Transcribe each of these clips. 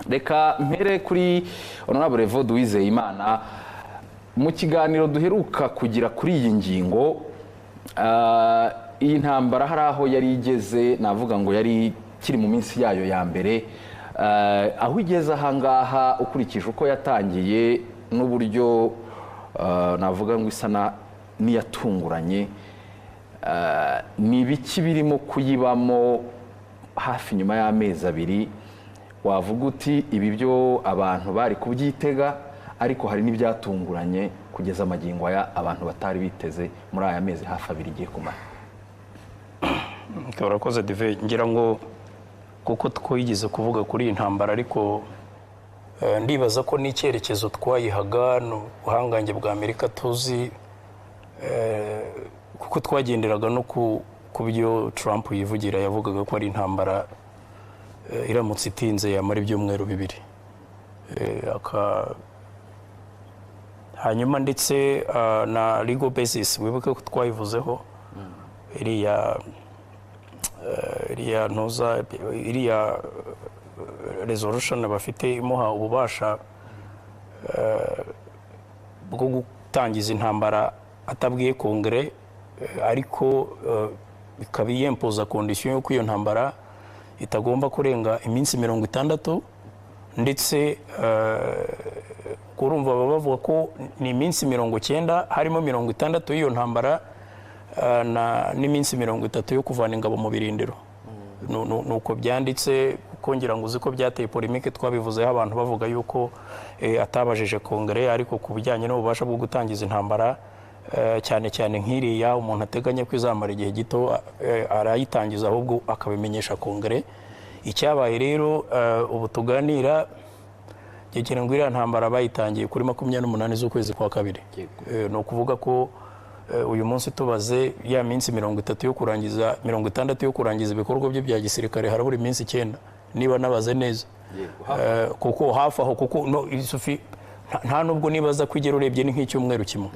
reka mpere kuri Honorable Evode Uwizeyimana mu kiganiro duheruka kugira kuri iyi ngingo. Iyi ntambara hari aho yari igeze, navuga ngo yari kiri mu minsi yayo ya mbere, aho igeze ahangaha ukurikije uko yatangiye n'uburyo navuga ngo isa n'iyatunguranye, ni ibiki birimo kuyibamo hafi nyuma y'amezi abiri wavuga uti ibi byo abantu bari kubyitega, ariko hari n'ibyatunguranye kugeza amagingo aya abantu batari biteze muri aya mezi hafi abiri igiye kumara? Urakoze Dive, ngira ngo kuko twigeze kuvuga kuri iyi ntambara, ariko ndibaza ko n'icyerekezo twayihaga n'ubuhangange bwa Amerika tuzi, kuko twagenderaga no ku byo Trump yivugira, yavugaga ko ari intambara iramutse itinze yamara ibyumweru 2. Hanyuma ndetse na legal basis wibuke ko twayivuzeho, iriya resolution bafite imuha ububasha bwo gutangiza intambara atabwiye Kongere, ariko bikaba yempoza condition y'uko iyo ntambara itagomba kurenga iminsi 60, ndetse kurumva bavuga ko ni iminsi 90, harimo 60 y'iyo ntambara n'iminsi 30 yo kuvana ingabo mu birindiro. Nuko byanditse, kongera ngo uzi ko byateye polemique, twabivuzeho abantu bavuga yuko atabajije Kongere, ariko ku bijyanye n'ububasha bwo gutangiza intambara cyane cyane nk'iriya umuntu ateganya ko izamara igihe gito, arayitangiza ahubwo akabimenyesha Kongere. Icyabaye rero ubu tuganira, ngira ngo iriya ntambara bayitangiye kuri 28 z'ukwezi kwa kabiri. No kuvuga ko uyu munsi tubaze ya minsi 30 yo kurangiza 60 yo kurangiza ibikorwa bye bya gisirikare, harabura iminsi 9 niba nabaze neza. Kuko hafi aho, kuko no isufi nta nubwo nibaza kwigera urebye ni nk'icyumweru kimwe.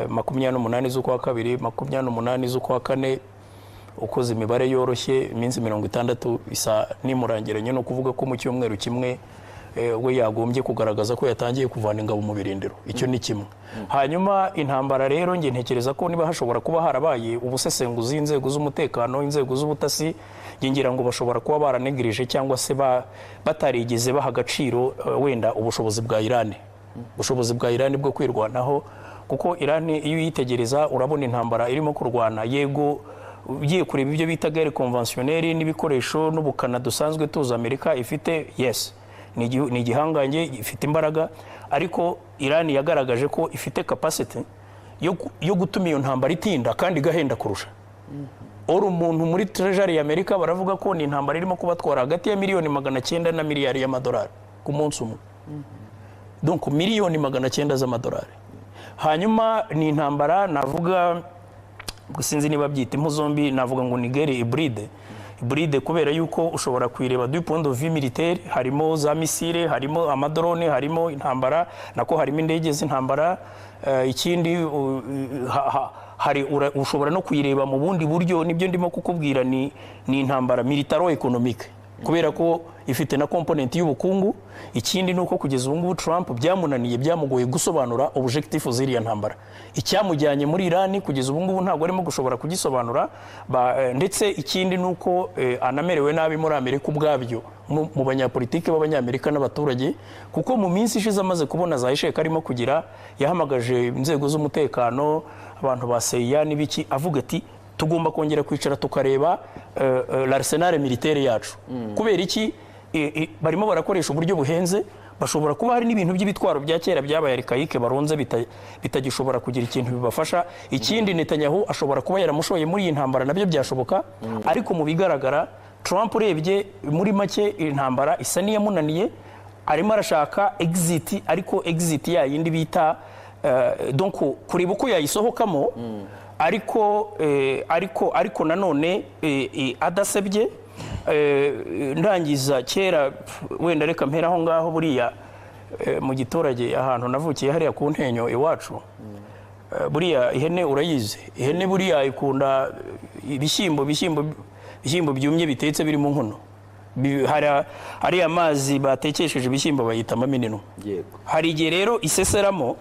28 z'ukwa kabiri, 28 z'ukwa kane, ukoze imibare yoroshye iminsi 60 isa nimurangiranye, no kuvuga ko mu cyumweru kimwe we yagombye kugaragaza ko yatangiye kuvana ingabo mu birindiro. Icyo ni kimwe. Hanyuma intambara rero nge ntekereza ko niba hashobora kuba harabaye ubusesenguzi inzego z'umutekano, inzego z'ubutasi, ngira ngo bashobora kuba baranegirije cyangwa se batarigeze baha agaciro wenda ubushobozi bwa Iran, ubushobozi bwa Iran bwo kwirwanaho, kuko Iran iyo yitegereza urabona intambara irimo kurwana, yego ugiye kureba ibyo bita guerre conventionnelle n'ibikoresho n'ubukana dusanzwe tuza Amerika ifite, yes, ni igihangange, ifite imbaraga, ariko Iran yagaragaje ko ifite capacity yo gutuma iyo ntambara itinda kandi gahenda kurusha. Umuntu muri treasury ya Amerika baravuga ko ni intambara irimo kubatwara hagati ya $900 na miliyari y'amadolari ku munsi umwe. Donc $900 z'amadolari. Hanyuma ni intambara navuga, gusinzi niba byita impu zombi, navuga ngo ni guerre hybride, kubera yuko ushobora kwireba du point de vue militaire, harimo za misile, harimo amadrone, harimo intambara, nako harimo indege z'intambara. Ikindi hari ushobora no kuyireba mu bundi buryo, nibyo ndimo kukubwira, ni intambara militaro economique, kubera ko ifite na component y'ubukungu. Ikindi nuko kugeza ubu ngubu Trump byamunaniye, byamugoye gusobanura objectif z'iriya ntambara, icyamujyanye muri Iran kugeza ubu ngubu ntabwo arimo gushobora kugisobanura. Ndetse ikindi nuko anamerewe nabi muri Amerika ubwabyo, mu banyapolitike b'abanyamerika n'abaturage, kuko mu minsi ishize amaze kubona za isheka arimo kugira, yahamagaje inzego z'umutekano, abantu ba CIA n'ibiki, avuga ati tugomba kongera kwicara tukareba l'arsenal militaire yacu. Kubera iki barimo barakoresha uburyo buhenze, bashobora kuba hari n'ibintu by'ibitwaro bya kera byabaye archaïque baronze bitagishobora kugira ikintu bibafasha. Ikindi Netanyahu ashobora kuba yaramushoye muri iyi ntambara, nabyo byashoboka. Ariko mu bigaragara Trump urebye muri make intambara isa niyamunaniye, arimo arashaka exit, ariko exit ya yindi bita donc kureba uko yayisohokamo, ariko nanone adasebye. Ndangiza kera wenda reka mpera aho ngaho, buriya mu giturage ahantu navukiye hariya ku Ntenyo iwacu, buriya ihene urayizi, ihene buriya ikunda ibishyimbo byumye bitetse biri mu nkono. hari amazi batekesheje ibishyimbo bayita amaminino. yego Hari igihe rero iseseramo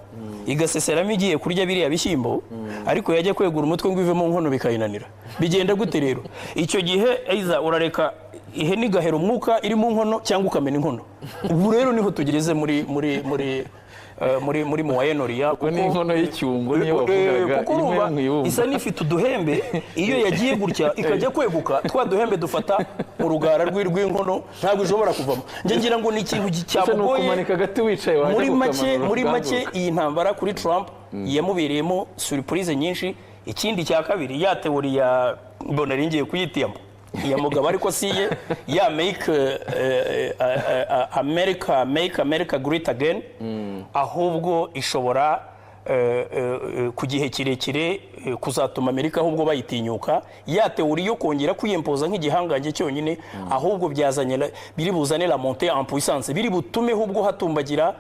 igaseseramo igiye kurya biriya bishyimbo ariko yajya kwegura umutwe ngo ivemo nkono bikayinanira. Bigenda gute rero? Icyo gihe aiza urareka ihene igahera umwuka iri mu nkono cyangwa ukamena inkono. Ubu rero niho tugeze muri Moyen-Orient kuko ni inkono y'icyungo niyo bavugaga kuko isa n'ifite uduhembe iyo yagiye gutya ikajya kweguka twa duhembe dufata mu rugara rw'inkono ntabwo ishobora kuvamo. Njye ngira ngo ni ikintu cyamugoye kumanika agati wicaye waje muri make iyi ntambara kuri Trump yamubereyemo surprise nyinshi. Ikindi cya kabiri ya teori ya mbona ringiye kuyitiyamo ya mugabo ariko siye ya make America great again, ahubwo ishobora ku gihe kirekire kuzatuma Amerika ahubwo bayitinyuka. Ya teori yo kongera kwiyempoza nk'igihangange cyonyine ahubwo byazanye biri buzane la montée en puissance, biri butume ahubwo hatumbagira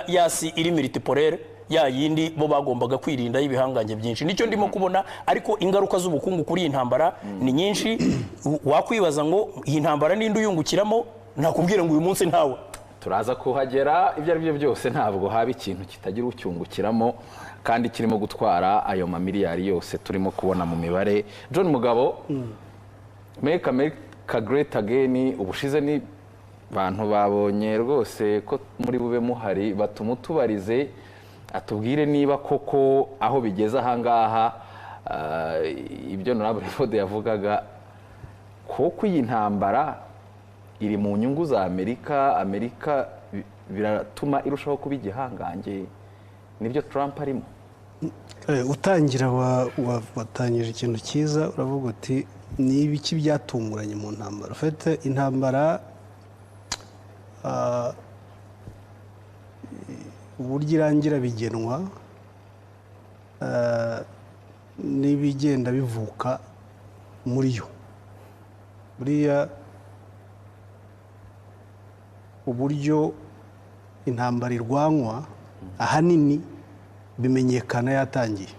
yasi iri multipolaire ya yindi bo bagombaga kwirinda ibihangange byinshi. Nicyo ndimo kubona, ariko ingaruka z'ubukungu kuri iyi ntambara ni nyinshi. Wakwibaza ngo iyi ntambara ninde uyungukiramo? Nakubwira ngo uyu munsi ntawe. Turaza kuhagera. Ibyo ari byo byose ntabwo haba ikintu kitagira ucyungukiramo kandi kirimo gutwara ayo mamiliyari yose turimo kubona mu mibare. John Mugabo, Make America Great Again, ubushize ni bantu babonye rwose ko muri bube muhari, batuma tubarize atubwire niba koko aho bigeze ahangaha ibyo Honorable Evode yavugaga koko iyi ntambara iri mu nyungu za Amerika biratuma irushaho kuba igihangange. Nibyo Trump arimo. Utangira watangije ikintu cyiza, uravuga uti ni ibiki byatunguranye mu ntambara. Ufite intambara uburyo irangira bigenwa n'ibigenda bivuka muri yo. Buriya uburyo intambara irwanwa ahanini bimenyekana yatangiye.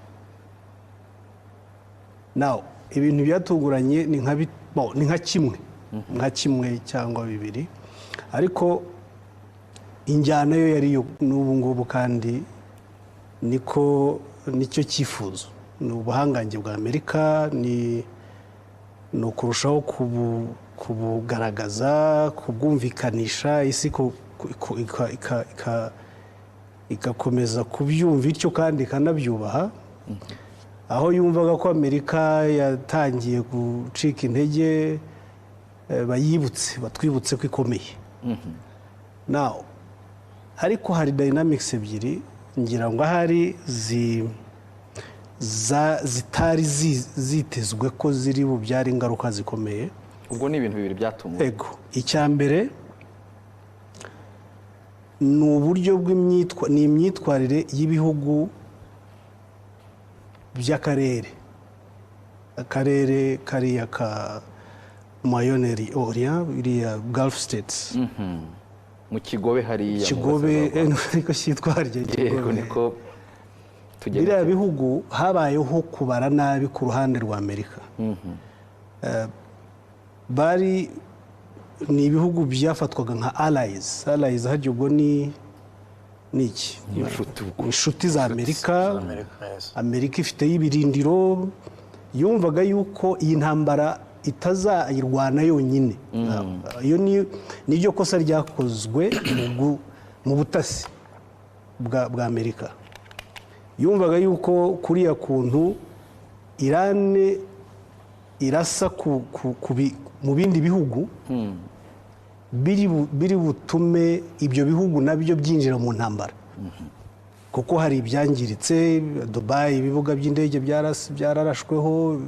Now ibintu byatunguranye ni nka kimwe cyangwa bibiri, ariko injyana yo yari n'ubu ngubu kandi nicyo cyifuzo. Ni ubuhangange bwa Amerika, ni ukurushaho kubugaragaza, kubwumvikanisha, isi igakomeza kubyumva ityo kandi ikanabyubaha. Aho yumvaga ko Amerika yatangiye gucika intege, batwibutse ko ikomeye. Now ariko hari dynamics ebyiri ngira ngo ahari zitari zitezwe ko ziri bubyara ingaruka zikomeye. Ubwo ni ibintu bibiri byatumwe. Ego, icya mbere ni uburyo n'imyitwarire y'ibihugu by'akarere. Akarere kariya ka Moyen-Orient, biriya Gulf States. Mu Kigobe hariya. Kigobe ariko cyitwarye Yego niko tugenda. Biriya bihugu habayeho kubara nabi ku ruhande rwa Amerika. Ni ibihugu byafatwaga nka allies haryo ubwo ni iki? Inshuti za Amerika. Amerika ifite y'ibirindiro, yumvaga yuko iyi ntambara itazayirwana yonyine. Iyo niryo kosa ryakozwe mu butasi bwa Amerika. Yumvaga yuko kuriya kuntu Irani irasa mu bindi bihugu biri butume ibyo bihugu nabyo byinjira mu ntambara. Kuko hari ibyangiritse, Dubai ibibuga by'indege byararashweho.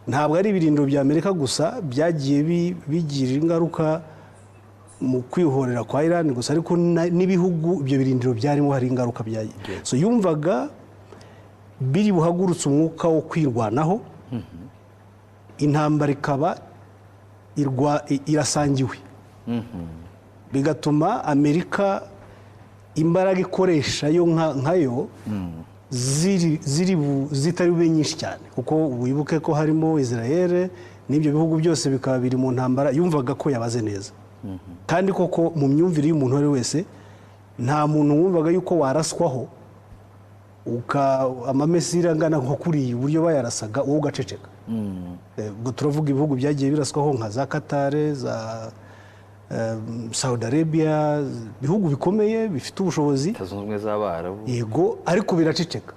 Ntabwo ari ibirindiro bya Amerika gusa byagiye bigira ingaruka mu kwihorera kwa Iran gusa, ariko n'ibihugu ibyo birindiro byarimo hari ingaruka byagiye. So yumvaga biri buhagurutse umwuka wo kwirwanaho, intambara ikaba irasangiwe. Bigatuma Amerika imbaraga ikoresha yo nkayo zitari bube nyinshi cyane, kuko wibuke ko harimo Israel, n'ibyo bihugu byose bikaba biri mu ntambara yumvaga ko yabaze neza kandi koko mu myumvire y'umuntu uwo ari we wese nta muntu wumvaga yuko waraswaho amamesiri angana nko kuriya uburyo bayarasaga wowe ugaceceka ubwo turavuga ibihugu byagiye biraswaho nka za Katare za Saudi Arabia ibihugu bikomeye bifite ubushobozi Zunze Ubumwe z'Abarabu yego ariko biraceceka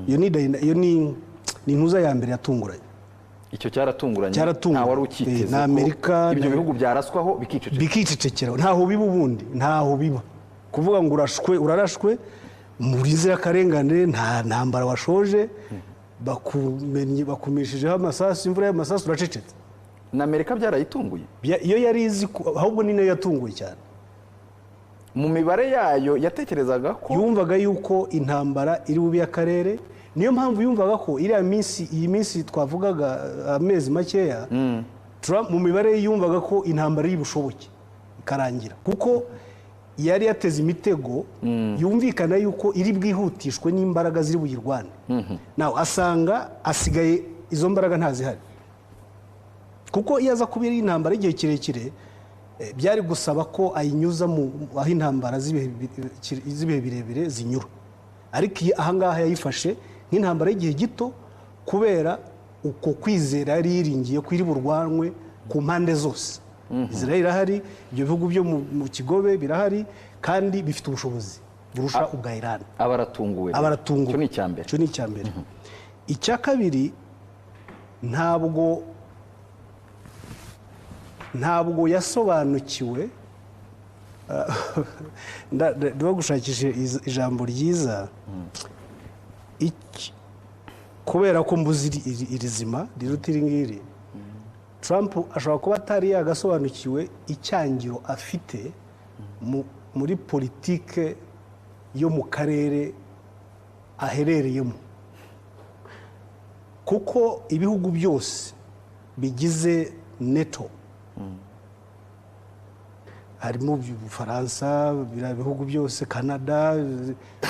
iyo ni intuza ya mbere yatunguranye icyo cyaratunguranye nta wari ukiteze na Amerika ibyo bihugu byaraswaho bikicecekera ntaho biba ubundi ntaho biba kuvuga ngo urarashwe muri zirakarengane nta ntambara washoje bakumishijeho amasasu imvura y'amasasu uracecetse na Amerika byarayitunguye iyo yari izi ahubwo ni nayo yatunguye cyane mu mibare yayo yatekerezaga ko yumvaga yuko intambara iri bube y'akarere niyo mpamvu yumvaga ko iyi minsi twavugaga amezi makeya Trump mu mibare yumvaga ko intambara iri bushoboke ikarangira kuko yari yateze imitego yumvikana yuko iri bwihutishwe n'imbaraga ziri buyirwane nawe asanga asigaye izo mbaraga ntazihari kuko iyo aza kuba ari intambara y'igihe kirekire byari gusaba ko ayinyuza aho intambara z'ibihe birebire zinyura ariko ahangaha yayifashe nk'intambara y'igihe gito kubera uko kwizera yari yiringiye ko iri burwanwe ku mpande zose Israel irahari ibyo bihugu byo mu kigobe birahari kandi bifite ubushobozi burusha ubwa Iran abaratunguwe cyo ni icya mbere icya kabiri ntabwo yasobanukiwe ndimo gushakisha ijambo ryiza kubera ko mbuzi iri zima riruta iri ngiri Trump ashobora kuba atari yagasobanukiwe icyangiro afite muri politike yo mu karere aherereyemo kuko ibihugu byose bigize NATO harimo Ubufaransa ibihugu byose Canada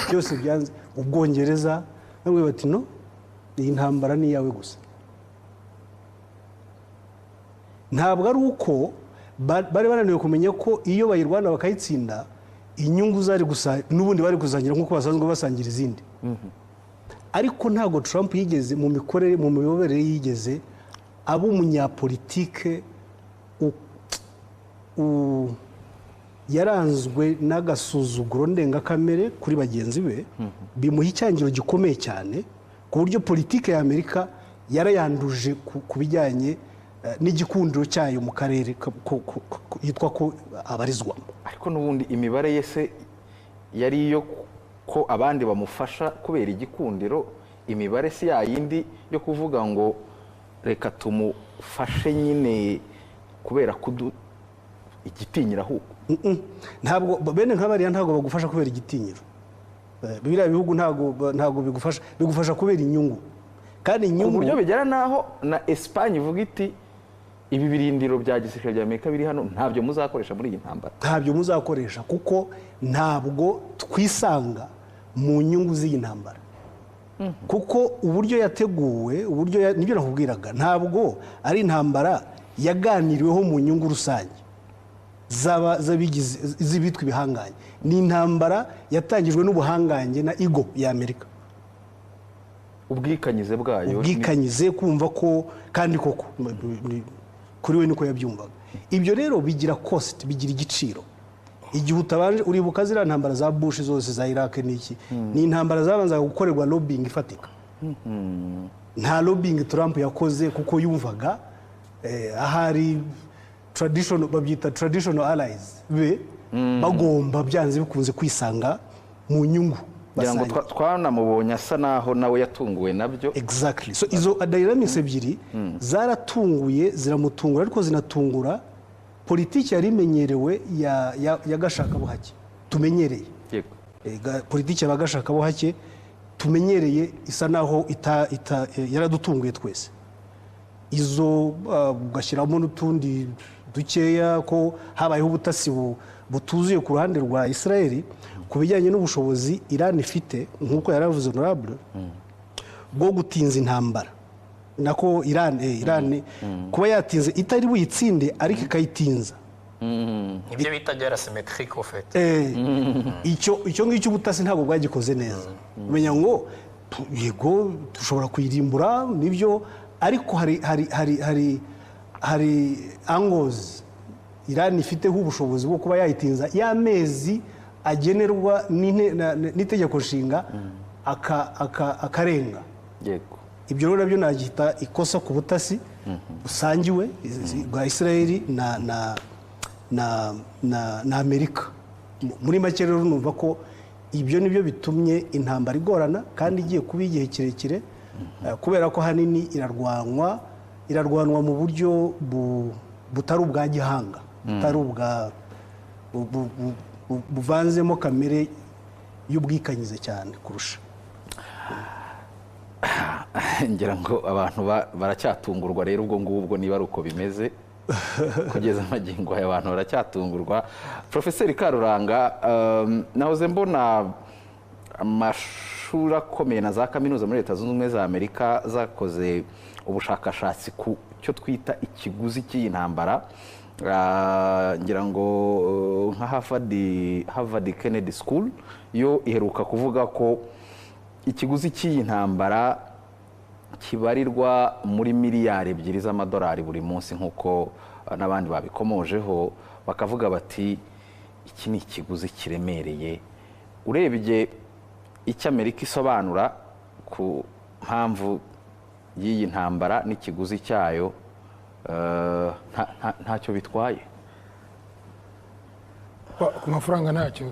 byose byanze Ubwongereza bamwe bati no iyi ntambara ni iyawe gusa ntabwo ari uko bari bananiwe kumenya ko iyo bayirwana bakayitsinda inyungu zari gusa n'ubundi bari kuzangira nk'uko basanzwe basangira izindi ariko ntabwo Trump yigeze mu mikorere mu miyoborere yigeze aba umunyapolitike yaranzwe n'agasuzuguro ndengakamere kuri bagenzi be bimuha icyangiro gikomeye cyane ku buryo politike ya Amerika yarayanduje ku bijyanye n'igikundiro cyayo mu karere yitwa ko abarizwamo ariko n'ubundi imibare ye se yari iyo ko abandi bamufasha kubera igikundiro imibare si yayindi yo kuvuga ngo reka tumufashe nyine kubera igitinyiro ahubwo ntabwo bene nk'abariya ntabwo bagufasha kubera igitinyiro biriya bihugu ntabwo bigufasha kubera inyungu kandi inyungu ku buryo bigera naho na Espagne ivuga iti ibi birindiro bya gisirikare bya Amerika biri hano ntabyo muzakoresha muri iyi ntambara ntabyo muzakoresha kuko ntabwo twisanga mu nyungu z'iyi ntambara kuko uburyo yateguwe nibyo nakubwiraga ntabwo ari intambara yaganiriweho mu nyungu rusange z'ibitwa ibihanganye ni intambara yatangijwe n'ubuhangange na ego ya Amerika ubwikanyize bwayo ubwikanyize kumva ko kandi koko kuri we niko yabyumvaga ibyo rero bigira cost bigira igiciro igihe utabanje uribuka ziriya ntambara za Bush zose za Iraq n'iki ni intambara zabanzaga gukorerwa lobbying ifatika nta lobbying Trump yakoze kuko yumvaga ahari babyita traditional allies be bagomba byanze bikunze kwisanga mu nyungu kugira ngo twanamubonye asa naho nawe yatunguwe nabyo exactly so izo dynamics ebyiri zaratunguye ziramutungura ariko zinatungura politiki yari imenyerewe ya gashakabuhake tumenyereye politiki ya gashakabuhake tumenyereye isa naho yaradutunguye twese izo ugashyiramo n'utundi dukeya ko habayeho ubutasi butuzuye ku ruhande rwa Israel ku bijyanye n'ubushobozi Iran ifite nk'uko yaravuze honorable bwo gutinza intambara nako Iran kuba yatinze itari buyitsinde ariko ikayitinza ibyo bita guerre asymétrique au fait. icyo ngicyo ubutasi ntabwo bwagikoze neza umenya ngo yego dushobora kuyirimbura nibyo ariko hari angles Iran ifiteho ubushobozi bwo kuba yayitinza y'amezi agenerwa n'itegeko nshinga akarenga. yego ibyo rero nabyo nagihita ikosa ku butasi busangiwe bwa Israel na Amerika. Muri make rero numva ko ibyo nibyo bitumye intambara igorana kandi igiye kuba igihe kirekire kubera ko hanini irarwanwa mu buryo butari ubwa gihanga, butari ubwa buvanzemo kamere y'ubwikanyize cyane kurusha. ngira ngo abantu baracyatungurwa rero ubwo ngubwo niba ari uko bimeze kugeza amagingo aya abantu baracyatungurwa. Profeseri Karuranga, nahoze mbona amashuri akomeye na za kaminuza muri Leta Zunze Ubumwe za Amerika zakoze ubushakashatsi ku cyo twita ikiguzi cy'iyi ntambara. Ngira ngo nka Harvard Kennedy School yo iheruka kuvuga ko ikiguzi cy'iyi ntambara kibarirwa muri miliyari 2 z'amadolari buri munsi, nk'uko n'abandi babikomojeho, bakavuga bati iki ni ikiguzi kiremereye. Urebye icyo Amerika isobanura ku mpamvu y'iyi ntambara n'ikiguzi cyayo, ntacyo bitwaye. Ku mafaranga ntacyo,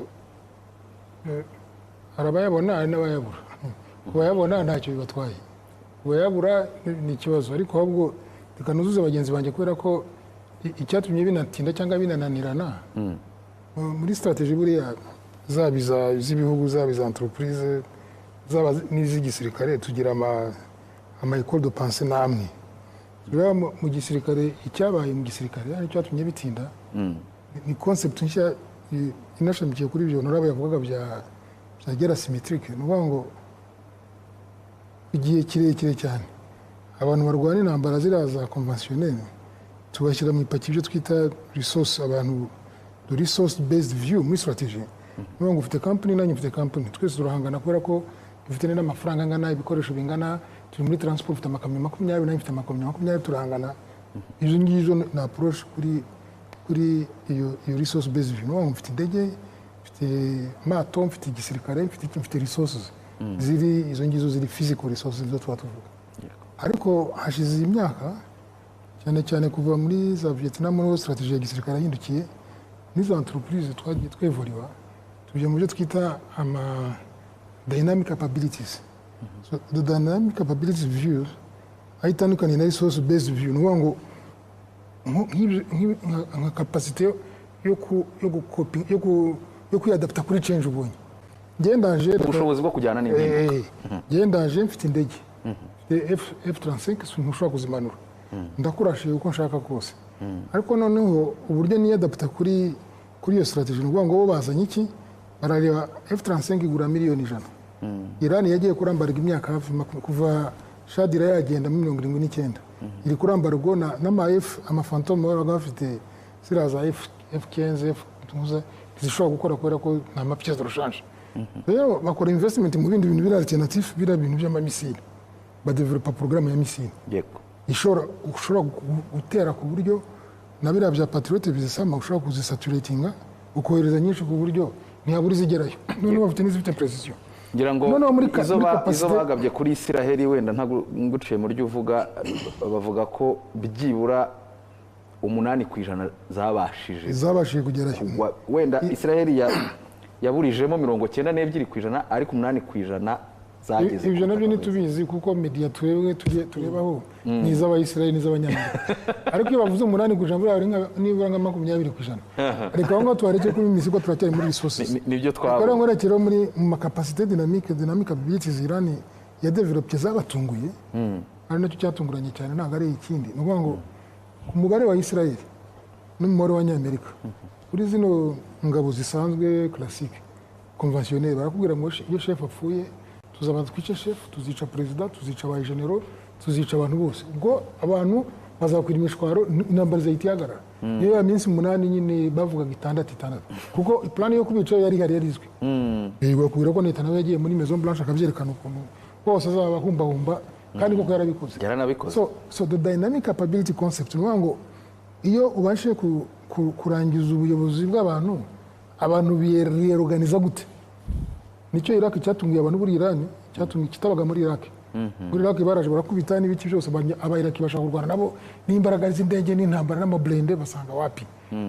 arabayabona hari n'abayabura. Kubayabona ntacyo bibatwaye, kubayabura ni ikibazo. Ariko ahubwo reka nuzuze bagenzi banjye kubera ko icyatumye binatinda cyangwa binananirana muri strategy buriya zaba iz'ibihugu, zaba iza entreprise, zaba n'iz'igisirikare, tugira ama école de pensée namwe. Mu gisirikare icyabaye mu gisirikare ari cyatumye bitinda ni concept nshya inashamikiye kuri ibyo Honorable yavugaga bya guerre asymétrique. Ni ukuvuga ngo igihe kirekire cyane abantu barwana intambara ziriya za conventionnelle tubashyira mu ipaki ibyo twita resource, abantu de resource based view muri strategy. Ni ukuvuga ngo ufite company nanjye mfite company, twese turahangana kubera ko dufite n'amafaranga angana, ibikoresho bingana, turi muri transport, ufite amakamyo 20 nanjye mfite amakamyo 20, turahangana. Izo ngizo na approach kuri iyo resource based view. Ni ukuvuga ngo mfite indege, mfite mato, mfite igisirikare, mfite resources ziri, izo ngizo ziri physical resources zo twatuvuga. Ariko hashize imyaka cyane cyane kuva muri za Vietnam muri strategy ya gisirikare yahindukiye, n'izo entreprise twagiye twevuriwa tujya mu byo twita ama dynamic capabilities. So the dynamic capabilities view ayitandukanye na resource based view. Ni ukuvuga ngo nka capacity yo kuyadapta kuri change ubonye. Ngendaje ubushobozi bwo kujyana n'ibindi. Ngendaje mfite indege, mfite F-35 sinshobora kuzimanura, ndakurashe uko nshaka kose. Ariko noneho uburyo niyadapta kuri iyo strategy. Ni ukuvuga ngo bo bazanye iki, barareba F-35 igura miliyoni 100. Iran yagiye kurambarwa imyaka hafi kuva Shadira yagenda mu 79 iri kurambarwa ama Phantom babaga bafite ziriya za F-15 zishobora gukora kubera ko nta mapièces de rechange. Rero bakora investment mu bindi bintu biri alternative, bira bintu by'amamisile, badevelopa programme ya misile. Yego. Ushobora gutera ku buryo na bira bya Patriot bizisama, ushobora kuzisaturatinga ukohereza nyinshi ku buryo ntiyabura izigerayo. None bafite n'izifite precision. Ngira ngo izo bagabye kuri Israel, wenda nguciye mu ryo uvuga, bavuga ko byibura 8% zabashije kugerayo. Wenda Israel yaburijemo 92%, ariko 8% zageze. Ibyo nabyo nitubizi kuko media twebwe turebaho ni iz'Abayisraeli n'iz'Abanyamerika. Ariko iyo bavuze 8% bari nibura nka 20%. Ariko aho ngo twareke kuri imisi ko turacyari muri resources. Nibyo twaba. Rero ngorekero muri mu capacité dynamique abilities Iran ya develop zabatunguye. Ari nacyo cyatunguranye cyane, ntabwo ari ikindi. Ni ukuvuga ngo ku mubare wa Israeli n'umubare wa Amerika kuri zino ngabo zisanzwe classique conventionnel, barakubwira ngo iyo chef apfuye tuzabanza twice chef tuzica perezida tuzica abajenero tuzica abantu bose ubwo abantu bazakwira imishwaro intambara izahita ihagarara niyo ya minsi 8 nyine bavugaga 6 kuko plan yo kubica yari yarizwe bakubwira ko Netanyahu yagiye muri Maison Blanche akabyerekana ukuntu bose azaba humbahumba kandi koko yarabikoze so the dynamic capability concept ni ngo iyo ubashe kurangiza ubuyobozi bw'abantu abantu bireorganiza gute nicyo Iraq cyatunguye abantu muri Iran cyatumye kitabaga muri Iraq muri Iraq baraje barakubita n'ibiki byose aba-Iraq bashaka kurwana nabo n'imbaraga z'indege n'intambara n'amablende basanga wapi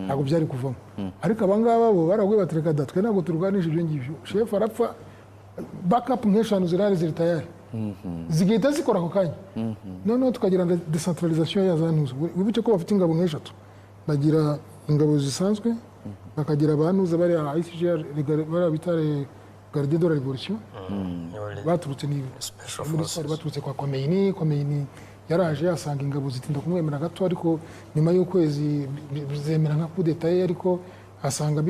ntabwo byari kuvamo ariko abangaba bo baraguye batereka datwe ntabwo turwanije ibyo ngibyo chef arapfa backup nk'eshanu zirari ziri tayari zigihita zikora ako kanya noneho tukagira decentralisation y'azantuza wibuke ko bafite ingabo nk'eshatu bagira ingabo zisanzwe bakagira abantuza bari ICGR bari bitare Garde de la Révolution baturutse baturutse kwa Khomeini yaraje asanga ingabo zitinda kumwemera gato ariko nyuma y'ukwezi zemera nka coup d'etat ariko asanga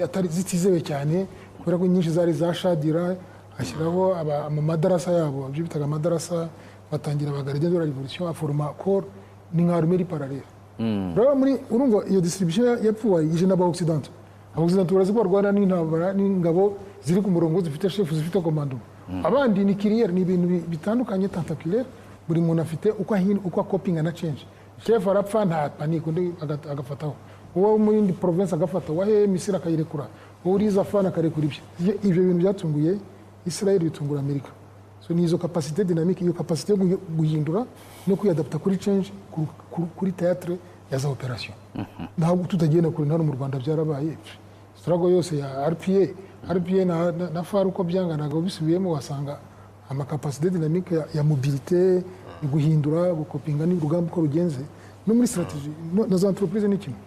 atari zitizewe cyane kubera ko nyinshi zari zashadira ashyiraho amadarasa yabo ibyo bitaga amadarasa batangira ba Garde de la Révolution aforma corps ni nka armée parallèle rero muri urumva iyo distribution yapfuye ije n'aba Occident abazidant barazi ko barwana n'intambara n'ingabo ziri ku murongo zifite chef zifite komando abandi ni carrière ni ibintu bitandukanye tentaculaire buri muntu afite uko coping na change chef arapfa nta panique undi agafataho uwo mu yindi province agafata wahe Misiri akayirekura uriza fana akarekura ibyo bintu byatunguye Israel bitungura Amerika so ni izo capacité dynamique iyo capacité yo guhindura no kuyadapta kuri change kuri théâtre ya za operation ntabwo tutagenda kuri hano mu Rwanda byarabaye struggle yose ya RPA na faru ko byanganaga bisubiyemo wasanga ama capacité dynamique ya mobilité guhindura gukopinga n'urugamba ko rugenze no muri strategy na za entreprise ni kimwe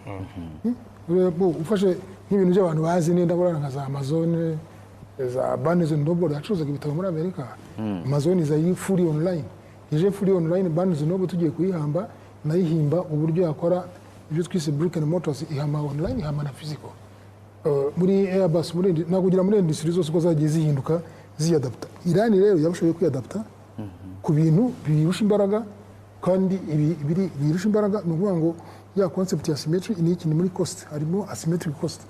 ufashe nk'ibintu by'abantu bazi nenda korana nka za Amazon za Barnes & Noble acuruzaga ibitabo muri Amerika Amazon za fully online ije fully online Barnes & Noble tugiye kuyihamba nayihimba uburyo yakora ibyo twise brick and mortars ihama online ihama na physical muri Airbus muri nakugira muri industry zose ko zagiye zihinduka ziyadapta Iran rero yabashoboye kwiyadapta ku bintu birusha imbaraga kandi birusha imbaraga no kuvuga ngo ya concept ya symmetry ni ikintu muri cost harimo asymmetric cost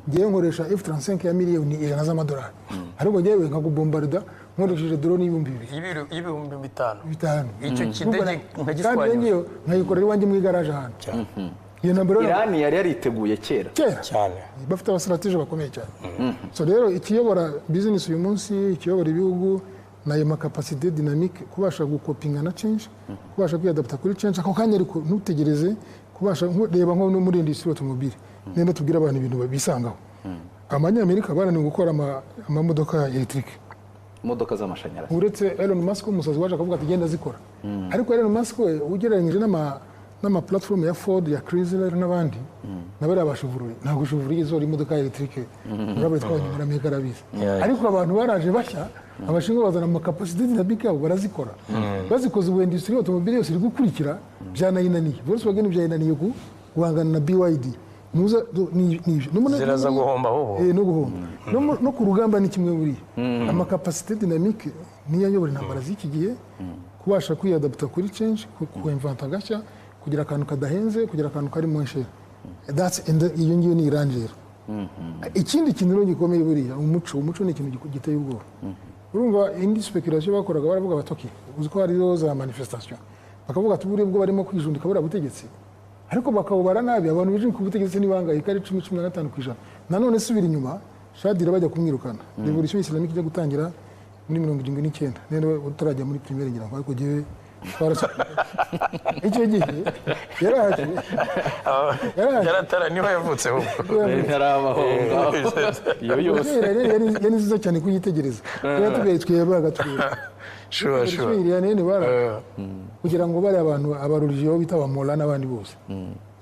ngiye nkoresha F35 ya miliyoni ijana z'amadolari ariko ngiye nkagubombarda nkoresheje drone y'ibihumbi 5,000 icyo kidege nkagiswanya nkayikorera iwanjye mu igaraje ahantu iyo nambero Iran yari yariteguye kera cyane bafite abastrategie bakomeye cyane so rero ikiyobora business uyu munsi ikiyobora ibihugu nayo capacité dynamique kubasha gukopinga na change kubasha kwiyadapta kuri change ako kanya ariko ntutegereze kubasha reba nko muri industry automobile nenda tubwira abantu ibintu babisangaho Abanyamerika barani gukora amamodoka electrique imodoka z'amashanyarazi uretse Elon Musk umusazi waje akavuga ati genda zikora ariko Elon Musk we ugereranyije n'ama platform ya Ford ya Chrysler n'abandi nabari abashuvuri ntabwo shuvuri izo imodoka electrique urabona twanye muri Amerika rabizi ariko abantu baraje bashya abashinzwe bazana ama capacity dynamique yabo barazikora bazikoze ubu industry automobile yose iri gukurikira byanayinaniye Volkswagen byayinaniye guhangana na BYD nuza ziraza guhomba hoho no guhomba no ku rugamba ni kimwe buri ama capacité dynamique niyo yobora intambara z'iki gihe kubasha kwiyadapta kuri change kuinventa gashya kugira akantu kadahenze kugira akantu kari mu nshere that's iyo ngiyo ni irangero ikindi kintu rero gikomeye buriya umuco ni ikintu giteye ubwoba urumva indi speculation bakoraga baravuga batoki uzi ko hari za manifestation bakavuga ati buriya bwo barimo kwijundika buriya butegetsi ariko bakabubara nabi abantu bije ku butegetsi nibangaye kari 10-15% nanone subira inyuma Shadira bajya kumwirukana revolution islamique ijya gutangira muri 79 nende utarajya muri primaire ngira ngo ariko gihe icyo gihe yaratara niho yavutse ahubwo ntarabahonga iyo yose yari nziza cyane kuyitegereza yatubwiye twiyebaga twira kugira ngo bari abantu abarurijeho bita abamola n'abandi bose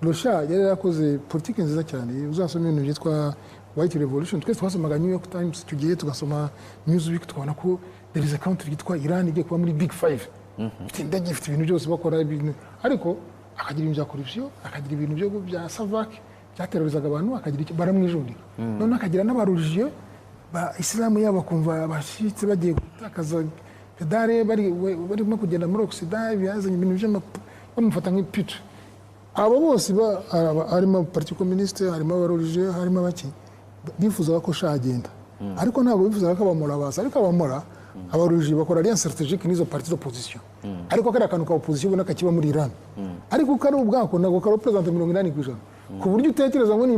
Rusha yari yakoze politiki nziza cyane uzasoma ibintu byitwa White Revolution twese twasomaga New York Times tugiye tugasoma Newsweek tukabona ko there is a country yitwa Iran igiye kuba muri Big Five ndege ifite ibintu byose bakora ibintu ariko akagira ibintu bya corruption akagira ibintu bya savak byaterorizaga abantu akagira baramwijundika none akagira n'abarurijiye isilamu yabo bakumva abashitse bagiye gutakaza pedale barimo kugenda muri Occident byazanye ibintu bamufata nk'ipica. Abo bose harimo parti communiste, harimo abarorije, harimo abaki bifuza ko shagenda, ariko ntabwo bifuza ko abamora baza, ariko abamora abarorije bakora alliance stratégique n'izo parti d'opposition, ariko kari akantu ka opposition ubona kakiba muri Iran, ariko kari ubwako ntabwo kari represent 80%, ku buryo utekereza ngo ni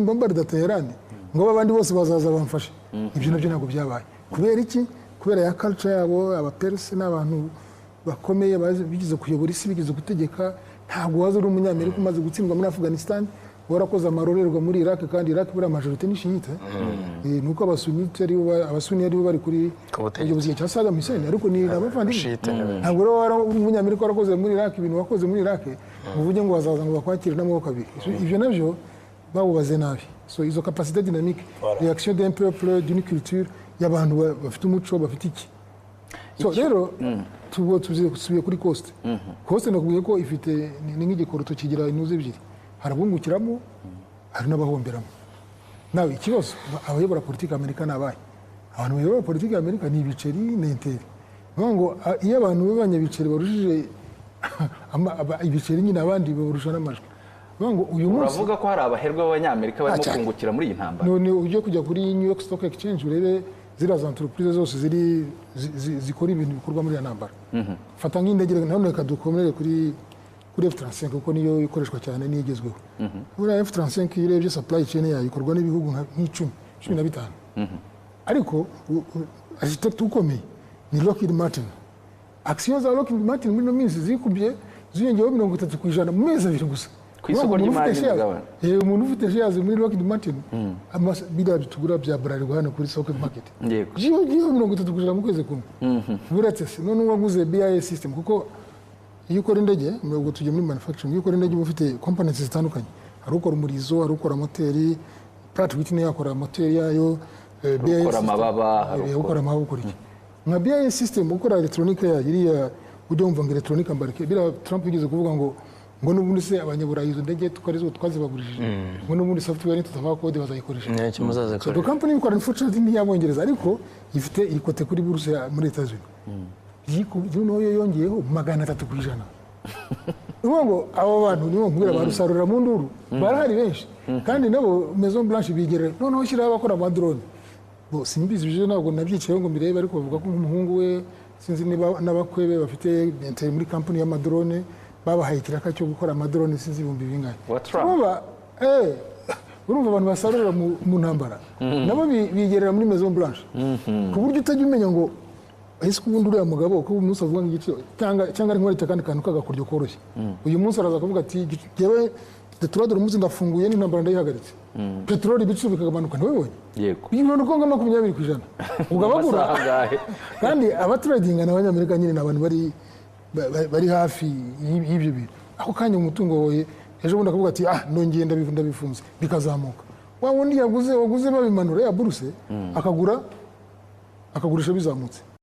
bombarda Tehran ngo abandi bose bazaza bamfashe. Ibyo nabyo ntabwo byabaye. Kubera iki? Kubera ya culture yabo, abaperse n'abantu bakomeye bigize kuyobora isi, bigize gutegeka. Ntabwo waza uri umunyamerika umaze gutsindwa muri Afghanistan warakoze amarorerwa muri Iraq, kandi Iraq buri majorité ni chiite, nuko abasuni aribo bari kuri ubuyobozi cya Saddam Hussein, ariko ni abavandimwe. Ntabwo rero wari umunyamerika warakoze muri Iraq ibintu wakoze muri Iraq uvuge ngo bazaza ngo bakwakire n'amaboko abiri. Ibyo nabyo bawubaze nabi. So izo capacité dynamique, réaction d'un peuple, d'une culture, y'abantu bafite umuco, bafite iki. So rero tusubiye kuri cost. Cost nakubwiye ko ifite ni nk'igikoroto kigira inuze ebyiri, harabungukiramo hari n'abahomberamo. Nawe ikibazo abayobora politiki Amerika nabaye, abantu bayobora politiki Amerika ni ibiceri n'interi, ngo iyo abantu b'abanyabiceri barushije ibiceri nyine abandi barusha n'amajwi. Ngo uyu munsi uravuga ko hari abaherwe b'abanyamerika barimo kungukira muri iyi ntambara. None ujye kujya kuri New York Stock Exchange urebe ziriya entreprise zose zikora ibintu bikorwa muri iyo ntambara. Fata nk'indege, none reka dukomere kuri F-35 kuko niyo ikoreshwa cyane n'igezweho. Buriya F-35 iyo urebye supply chain yayo ikorwa n'ibihugu nk'10-15, ariko architect ukomeye ni Lockheed Martin. Action za Lockheed Martin muri no minsi zikubye ziyongeyeho 30% mu mezi 2 gusa. Ku isoko ry'imari n'imigabane. Umuntu ufite shares muri Lockheed Martin biriya bitugura bya Bralirwa hano kuri stock market. Yego 30% mu kwezi kumwe. Buretse none waguze BAE system kuko iyo ukora indege ngo tujye muri manufacturing, iyo ukora indege ufite components zitandukanye, hari ukora umurizo, hari ukora moteri, Pratt Whitney yakora moteri yayo, BAE ukora amababa, ukora amababa ukora iki. Nka BAE system ukora electronic yayo iriya ujya wumva ngo electronic embarque, bira Trump yigeze kuvuga ngo n'ubundi se abanyaburayi izo ndege twazibagurishije, ngo n'ubundi software nitutava code bazayikoresha. So the company ikora unfortunately ni y'Abongereza, ariko ifite ikote kuri buruse muri Etats-Unis. Noneho yongeyeho 300%. Ngo abo bantu nibo mbwira barusarura mu nduru barahari benshi, kandi nabo Maison Blanche bigere noneho shyiraho abakora amadrone. Simbizi bije ntabwo nabyicayeho ngo mbirebe, ariko bavuga ko umuhungu we sinzi niba n'abakwebe bafite interi muri company y'amadrone babahaye ikiraka cyo gukora amadrone sinzi ibihumbi bingahe. Urumva abantu basarura mu ntambara nabo bigerera muri Maison Blanche, ku buryo utajya umenya ngo ese ubundi uriya mugabo ko umunsi avuga nk'igiciro cyangwa ari nk'aricyo kandi kantu kagakuryo koroshye. Uyu munsi araza kuvuga ati yewe turadura umunsi ndafunguye n'intambara ndayihagaritse, peteroli ibiciro bikagabanuka. Ntibibonye? Yego. Ibintu uko 20%. Ubwo abagura kandi abatradinga n'abanyamerika nyine n'abantu bari hafi y'ibyo bintu. Ako kanya umutungo wawe ejo bundi akavuga ati nongeye ndabifunze bikazamuka. Wa wundi waguze babimanura ya buruse akagurisha bizamutse.